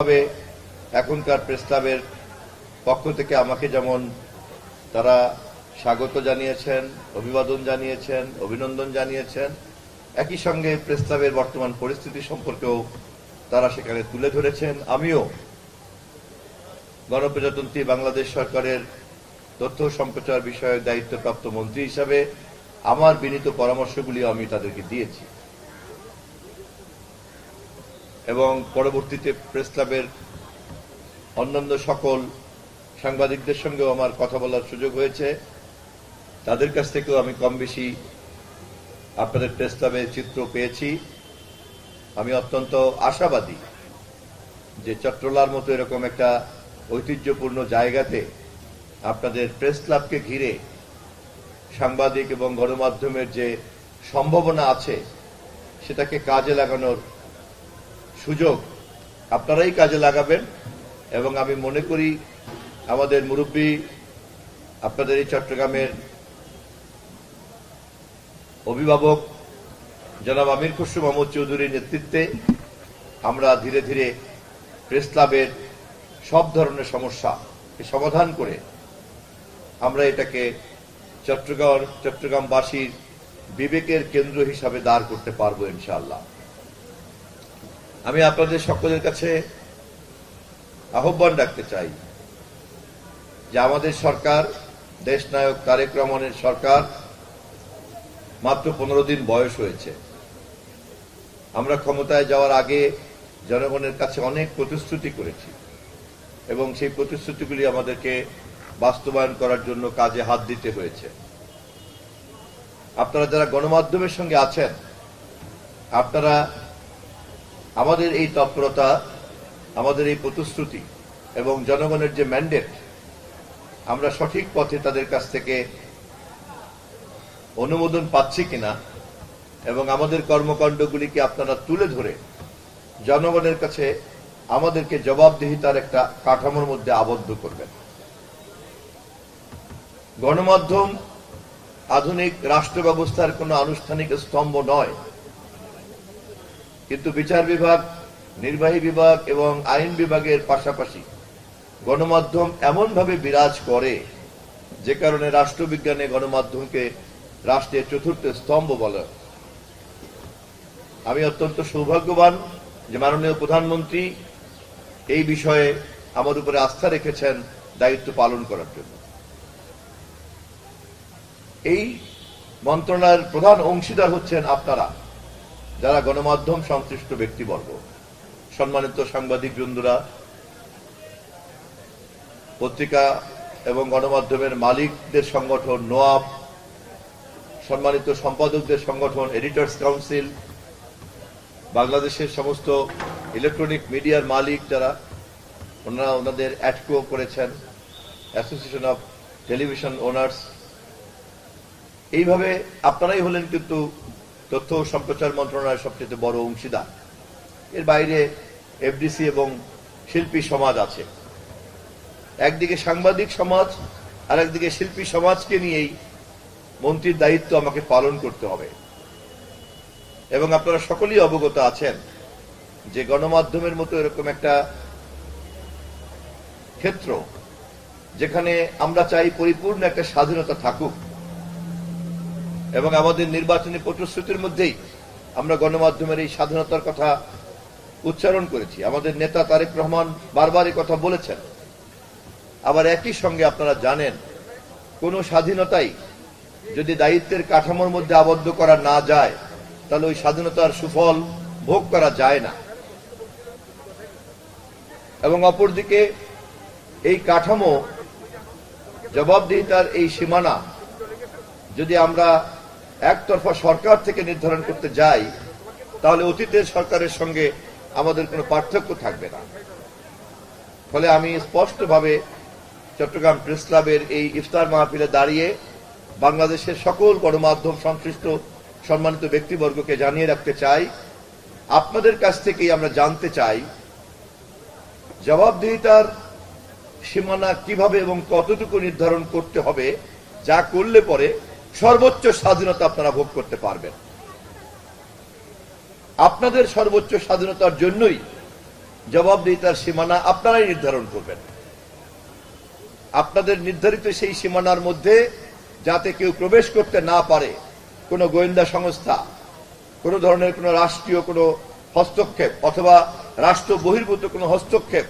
ভাবে এখনকার প্রেস ক্লাবের পক্ষ থেকে আমাকে যেমন তারা স্বাগত জানিয়েছেন, অভিবাদন জানিয়েছেন, অভিনন্দন জানিয়েছেন, একই সঙ্গে প্রেস ক্লাবের বর্তমান পরিস্থিতি সম্পর্কেও তারা সেখানে তুলে ধরেছেন। আমিও গণপ্রজাতন্ত্রী বাংলাদেশ সরকারের তথ্য সম্প্রচার বিষয়ক দায়িত্বপ্রাপ্ত মন্ত্রী হিসাবে আমার বিনীত পরামর্শগুলি আমি তাদেরকে দিয়েছি এবং পরবর্তীতে প্রেস ক্লাবের অন্যান্য সকল সাংবাদিকদের সঙ্গেও আমার কথা বলার সুযোগ হয়েছে। তাদের কাছ থেকেও আমি কম বেশি আপনাদের প্রেস ক্লাবের চিত্র পেয়েছি। আমি অত্যন্ত আশাবাদী যে চট্টলার মতো এরকম একটা ঐতিহ্যপূর্ণ জায়গাতে আপনাদের প্রেস ক্লাবকে ঘিরে সাংবাদিক এবং গণমাধ্যমের যে সম্ভাবনা আছে সেটাকে কাজে লাগানোর সুযোগ আপনারাই কাজে লাগাবেন এবং আমি মনে করি আমাদের মুরব্বী আপনাদের এই চট্টগ্রামের অভিভাবক জনাব আমির খসরু মাহমুদ চৌধুরীর নেতৃত্বে আমরা ধীরে ধীরে প্রেস ক্লাবের সব ধরনের সমস্যা সমাধান করে আমরা এটাকে চট্টগ্রামবাসীর বিবেকের কেন্দ্র হিসাবে দাঁড় করতে পারবো ইনশাআল্লাহ। আমি আপনাদের সকলের কাছে আহ্বান রাখতে চাই যে আমাদের সরকার, দেশনায়ক তারেক রহমানের সরকার, মাত্র 15 দিন বয়স হয়েছে। আমরা ক্ষমতায় যাওয়ার আগে জনগণের কাছে অনেক প্রতিশ্রুতি করেছি এবং সেই প্রতিশ্রুতিগুলি আমাদেরকে বাস্তবায়ন করার জন্য কাজে হাত দিতে হয়েছে। আপনারা যারা গণমাধ্যমের সঙ্গে আছেন, আপনারা আমাদের এই তৎপরতা, আমাদের এই প্রতিশ্রুতি এবং জনগণের যে ম্যান্ডেট, আমরা সঠিক পথে তাদের কাছ থেকে অনুমোদন পাচ্ছি কিনা এবং আমাদের কর্মকাণ্ডগুলিকে আপনারা তুলে ধরে জনগণের কাছে আমাদেরকে জবাবদিহিতার একটা কাঠামোর মধ্যে আবদ্ধ করবেন। গণমাধ্যম আধুনিক রাষ্ট্র ব্যবস্থার কোনো আনুষ্ঠানিক স্তম্ভ নয়, কিন্তু বিচার বিভাগ, নির্বাহী বিভাগ এবং আইন বিভাগের পাশাপাশি গণমাধ্যম এমনভাবে বিরাজ করে যে কারণে রাষ্ট্রবিজ্ঞানে গণমাধ্যমকে রাষ্ট্রের চতুর্থ স্তম্ভ বলে। আমি অত্যন্ত সৌভাগ্যবান যে মাননীয় প্রধানমন্ত্রী এই বিষয়ে আমার উপরে আস্থা রেখেছেন দায়িত্ব পালন করার জন্য। এই মন্ত্রণালয়ের প্রধান অংশীদার হচ্ছেন আপনারা, যারা গণমাধ্যম সংশ্লিষ্ট ব্যক্তিবর্গ, সম্মানিত সাংবাদিক বন্ধুরা, পত্রিকা এবং গণমাধ্যমের মালিকদের সংগঠন নোয়াব, সম্মানিত সম্পাদকদের সংগঠন এডিটর্স কাউন্সিল, বাংলাদেশের সমস্ত ইলেকট্রনিক মিডিয়ার মালিক যারা, ওনারা ওনাদের অ্যাডকো করেছেন, অ্যাসোসিয়েশন অফ টেলিভিশন ওনার্স, এইভাবে আপনারাই হলেন কিন্তু তথ্য ও সম্প্রচার মন্ত্রণালয়ের সবচেয়ে বড় অংশীদার। এর বাইরে এফডিসি এবং শিল্পী সমাজ আছে। একদিকে সাংবাদিক সমাজ আর একদিকে শিল্পী সমাজকে নিয়েই মন্ত্রীর দায়িত্ব আমাকে পালন করতে হবে এবং আপনারা সকলেই অবগত আছেন যে গণমাধ্যমের মতো এরকম একটা ক্ষেত্র যেখানে আমরা চাই পরিপূর্ণ একটা স্বাধীনতা থাকুক এবং আমাদের নির্বাচনী প্রতিশ্রুতির মধ্যেই আমরা গণমাধ্যমের এই স্বাধীনতার কথা উচ্চারণ করেছি। আমাদের নেতা তারেক রহমান বারবার এই কথা বলেছেন। আবার একই সঙ্গে আপনারা জানেন, কোন স্বাধীনতাই যদি দায়িত্বের কাঠামোর মধ্যে আবদ্ধ করা না যায় তাহলে ওই স্বাধীনতার সুফল ভোগ করা যায় না। এবং অপরদিকে এই কাঠামো, জবাবদিহিতার এই সীমানা যদি আমরা একতরফা সরকার থেকে নির্ধারণ করতে যাই তাহলে অতীতের সরকারের সঙ্গে আমাদের কোনো পার্থক্য থাকবে না। ফলে আমি স্পষ্টভাবে চট্টগ্রাম প্রেস ক্লাবের এই ইফতার মাহফিলে দাঁড়িয়ে বাংলাদেশের সকল গণমাধ্যম সংশ্লিষ্ট সম্মানিত ব্যক্তিবর্গকে জানিয়ে রাখতে চাই, আপনাদের কাছ থেকেই আমরা জানতে চাই জবাবদিহিতার সীমানা কিভাবে এবং কতটুকু নির্ধারণ করতে হবে, যা করলে পরে সর্বোচ্চ স্বাধীনতা আপনারা ভোগ করতে পারবেন। আপনাদের সর্বোচ্চ স্বাধীনতার জন্যই জবাবদিহিতার সীমানা আপনারাই নির্ধারণ করবেন। আপনাদের নির্ধারিত সেই সীমানার মধ্যে যাতে কেউ প্রবেশ করতে না পারে, কোনো গোয়েন্দা সংস্থা, কোনো ধরনের কোনো রাষ্ট্রীয় কোনো হস্তক্ষেপ অথবা রাষ্ট্র বহির্ভূত কোনো হস্তক্ষেপ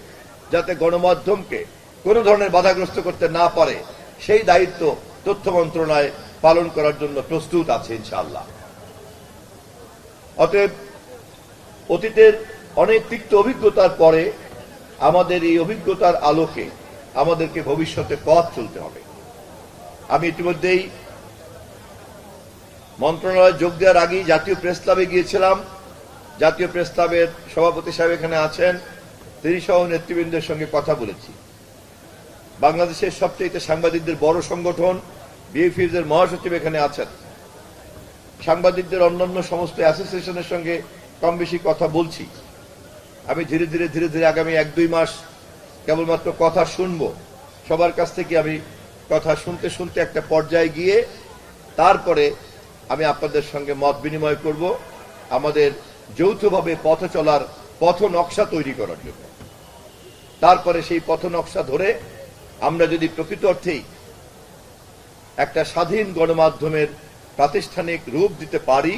যাতে গণমাধ্যমকে কোনো ধরনের বাধাগ্রস্ত করতে না পারে, সেই দায়িত্ব তথ্য মন্ত্রণালয় পালন করার জন্য প্রস্তুত আছে ইনশাআল্লাহ। অতএব অতীতের অনেক তিক্ত অভিজ্ঞতার পরে আমাদের এই অভিজ্ঞতার আলোকে আমাদেরকে ভবিষ্যতে পথ চলতে হবে। আমি ইতিমধ্যেই মন্ত্রণালয়ে যোগ দেওয়ার আগেই জাতীয় প্রেস ক্লাবে গিয়েছিলাম। জাতীয় প্রেস ক্লাবের সভাপতি সাহেব এখানে আছেন, তিনি সহ নেতৃবৃন্দের সঙ্গে কথা বলেছি। বাংলাদেশের সবচেয়ে সাংবাদিকদের বড় সংগঠন বিএফএস এর মহাসচিব এখানে আছেন। সাংবাদিকদের অন্যান্য সমস্ত অ্যাসোসিয়েশনের সঙ্গে কম বেশি কথা বলছি। আমি ধীরে ধীরে আগামী 1-2 মাস কেবলমাত্র কথা শুনবো। সবার কাছ থেকে আমি কথা শুনতে একটা পর্যায়ে গিয়ে তারপরে আমি আপনাদের সঙ্গে মত বিনিময় করব আমাদের যৌথভাবে পথ চলার পথ নকশা তৈরি করার জন্য। তারপরে সেই পথ নকশা ধরে আমরা যদি প্রকৃত অর্থেই একটা স্বাধীন গণমাধ্যমের প্রাতিষ্ঠানিক রূপ দিতে পারি,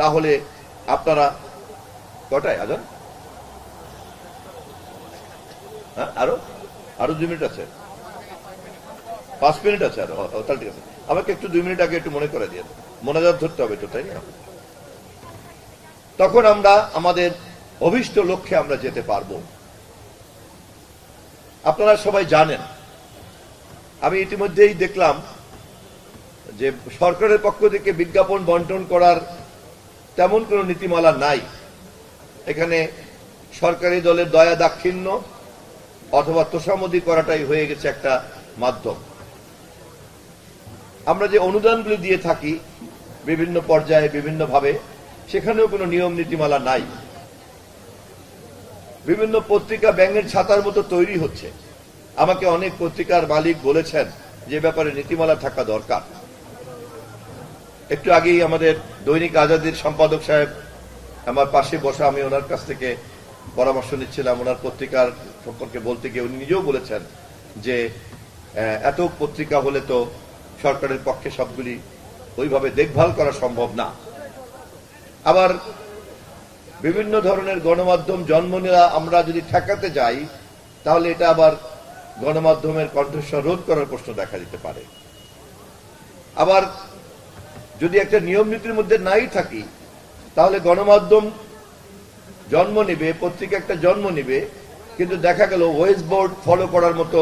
তাহলে আপনারা কটায় আজান? আরো 2 মিনিট আছে, 5 মিনিট আছে আরো, তাহলে ঠিক আছে। আমাকে একটু 2 মিনিট আগে একটু মনে করে দিয়ে মোনাজাত ধরতে হবে তো, তাই না? তখন আমরা আমাদের অভীষ্ট লক্ষ্যে আমরা যেতে পারবো। আপনারা সবাই জানেন, আমি ইতিমধ্যেই দেখলাম যে সরকারের পক্ষ থেকে বিজ্ঞাপন বন্টন করার তেমন কোনো নীতিমালা নাই। এখানে সরকারি দলের দয়া দাক্ষিণ্য অথবা তোষামোদি করাটাই হয়ে গেছে একটা মাধ্যম। আমরা যে অনুদানগুলি দিয়ে থাকি বিভিন্ন পর্যায়ে বিভিন্নভাবে, সেখানেও কোনো নিয়ম নীতিমালা নাই। বিভিন্ন পত্রিকা ব্যাঙের ছাতার মতো তৈরি হচ্ছে। আমাকে অনেক পত্রিকার মালিক বলেছেন যে ব্যাপারে নীতিমালা থাকা দরকার। একটু আগেই আমাদের দৈনিক আজাদীর সম্পাদক সাহেব আমার পাশে বসা, আমি ওনার কাছ থেকে পরামর্শ নিচ্ছিলাম ওনার পত্রিকার সম্পর্কে বলতে গিয়ে। উনি নিজেও বলেছেন যে এত পত্রিকা হলে তো সরকারের পক্ষে সবগুলি ওইভাবে দেখভাল করা সম্ভব না। আবার বিভিন্ন ধরনের গণমাধ্যম জন্ম নেওয়া আমরা যদি ঠেকাতে যাই, তাহলে এটা আবার গণমাধ্যমের কণ্ঠস্বর রোধ করার প্রশ্ন দেখা দিতে পারে। আবার যদি একটা নিয়ম নীতির মধ্যে নাই থাকি, তাহলে গণমাধ্যম জন্ম নেবে, পত্রিকা একটা জন্ম নেবে, কিন্তু দেখা গেল ওয়েজ বোর্ড ফলো করার মতো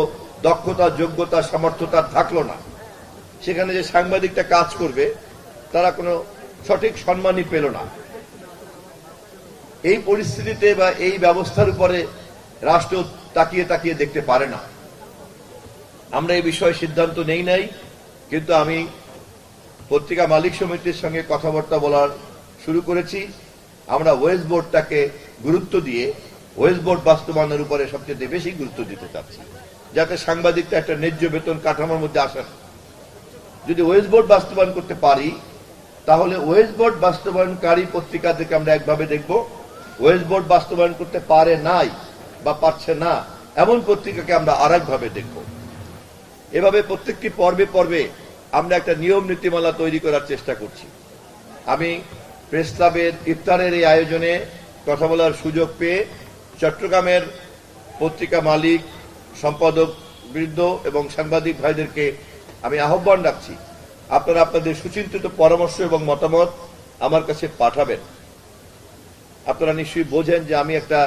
দক্ষতা, যোগ্যতা, সামর্থ্যতা থাকলো না। সেখানে যে সাংবাদিকটা কাজ করবে তারা কোনো সঠিক সম্মানই পেল না। এই পরিস্থিতিতে বা এই ব্যবস্থার উপরে রাষ্ট্র তাকিয়ে দেখতে পারে না। আমরা এই বিষয়ে সিদ্ধান্ত নেই নাই, কিন্তু আমি পত্রিকা মালিক সমিতির সঙ্গে কথাবার্তা বলার শুরু করেছি। আমরা ওয়েজ বোর্ডটাকে গুরুত্ব দিয়ে ওয়েজ বোর্ড বাস্তবায়নের উপরে সবচেয়ে বেশি গুরুত্ব দিতে চাচ্ছি, যাতে সাংবাদিকটা একটা ন্যায্য বেতন কাঠামোর মধ্যে আসেন। যদি ওয়েজ বোর্ড বাস্তবায়ন করতে পারি, তাহলে ওয়েজ বোর্ড বাস্তবায়নকারী পত্রিকাদেরকে আমরা একভাবে দেখব, ওয়েজ বোর্ড বাস্তবায়ন করতে পারে নাই বা পারছে না এমন পত্রিকাকে আমরা আরেকভাবে দেখব। এভাবে প্রত্যেকটি পর্বে আমরা একটা নিয়ম নীতিমালা তৈরি করার চেষ্টা করছি। আমি প্রেস ক্লাবের ইফতারের এই আয়োজনে কথা বলার সুযোগ পেয়ে চট্টগ্রামের পত্রিকা মালিক, সম্পাদক বৃন্দ এবং সাংবাদিক ভাইদেরকে আমি আহ্বান রাখছি, আপনারা আপনাদের সুচিন্তিত পরামর্শ এবং মতামত আমার কাছে পাঠাবেন। আপনারা নিশ্চয়ই বোঝেন যে আমি একটা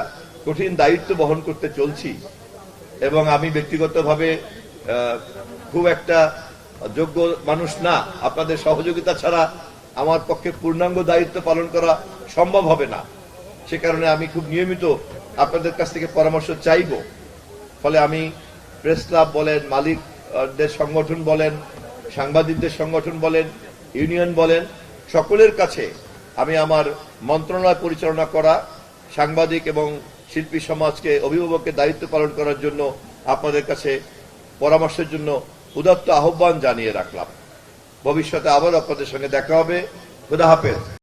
কঠিন দায়িত্ব বহন করতে চলছি এবং আমি ব্যক্তিগতভাবে খুব একটা যোগ্য মানুষ না। আপনাদের সহযোগিতা ছাড়া আমার পক্ষে পূর্ণাঙ্গ দায়িত্ব পালন করা সম্ভব হবে না। সে কারণে আমি খুব নিয়মিত আপনাদের কাছ থেকে পরামর্শ চাইব। ফলে আমি প্রেস ক্লাব বলেন, মালিকদের সংগঠন বলেন, সাংবাদিকদের সংগঠন বলেন, ইউনিয়ন বলেন, সকলের কাছে আমি আমার মন্ত্রণালয় পরিচালনা করা সাংবাদিক এবং শিল্পী সমাজকে, অভিভাবকের দায়িত্ব পালন করার জন্য আপনাদের কাছে পরামর্শের জন্য উদাত্ত আহ্বান জানিয়ে রাখলাম। ভবিষ্যতে আবার আপনাদের সঙ্গে দেখা হবে। খুদা হাফেজ।